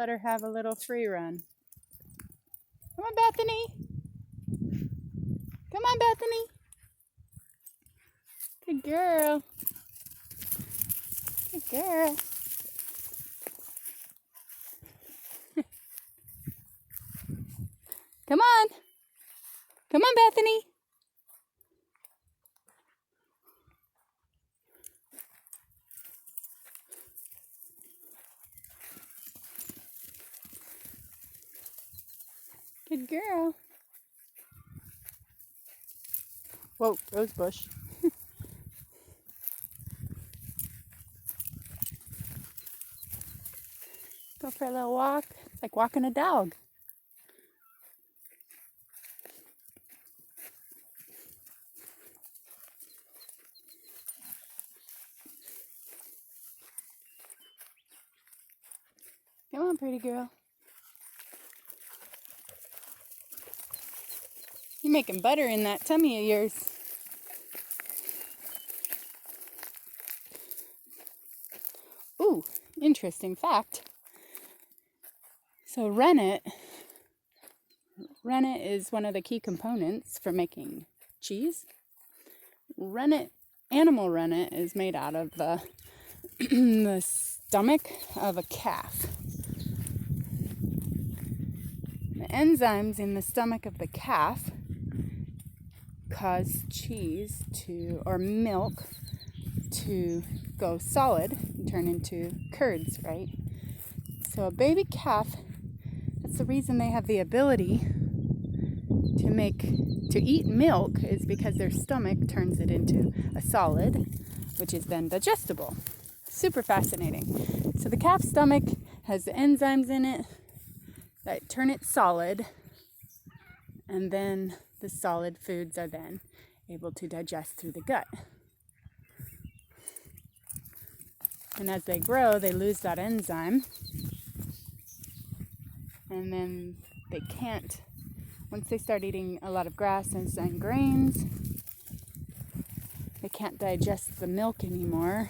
let her have a little free run. Come on, Bethany. Come on, Bethany. Good girl. Good girl. Come on. Come on, Bethany. Good girl. Whoa, rose bush. Go for a little walk. It's like walking a dog. Come on, pretty girl. You're making butter in that tummy of yours. Ooh, interesting fact. So rennet is one of the key components for making cheese. Animal rennet is made out of the, the stomach of a calf. The enzymes in the stomach of the calf cause cheese or milk to go solid and turn into curds, right? So a baby calf, that's the reason they have the ability to eat milk, is because their stomach turns it into a solid, which is then digestible. Super fascinating. So the calf's stomach has the enzymes in it that turn it solid, and then the solid foods are then able to digest through the gut. And as they grow, they lose that enzyme, and then they can't, once they start eating a lot of grass and grains, they can't digest the milk anymore,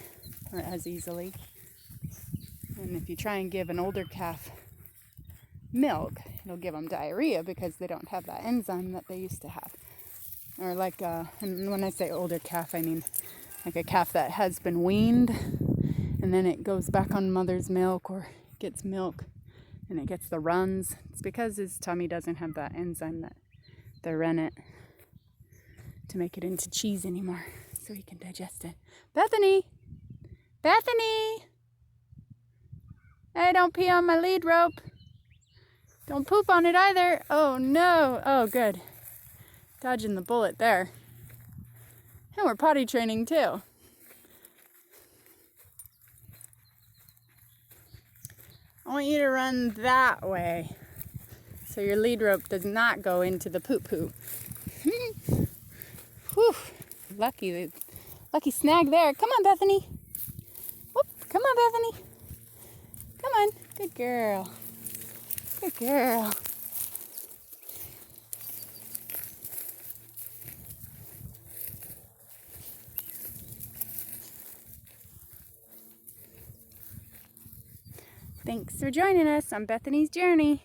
or as easily. And if you try and give an older calf milk, it'll give them diarrhea because they don't have that enzyme that they used to have. Or like, and when I say older calf, I mean like a calf that has been weaned and then it goes back on mother's milk or gets milk and it gets the runs. It's because his tummy doesn't have that enzyme, that the rennet, to make it into cheese anymore, so he can digest it. Bethany! Bethany! Hey, don't pee on my lead rope. Don't poop on it either. Oh no. Oh, good. Dodging the bullet there. And we're potty training too. I want you to run that way so your lead rope does not go into the poo-poo. Whew. Lucky snag there. Come on, Bethany. Whoop. Come on, Bethany. Come on. Good girl. Good girl. Thanks for joining us on Bethany's journey.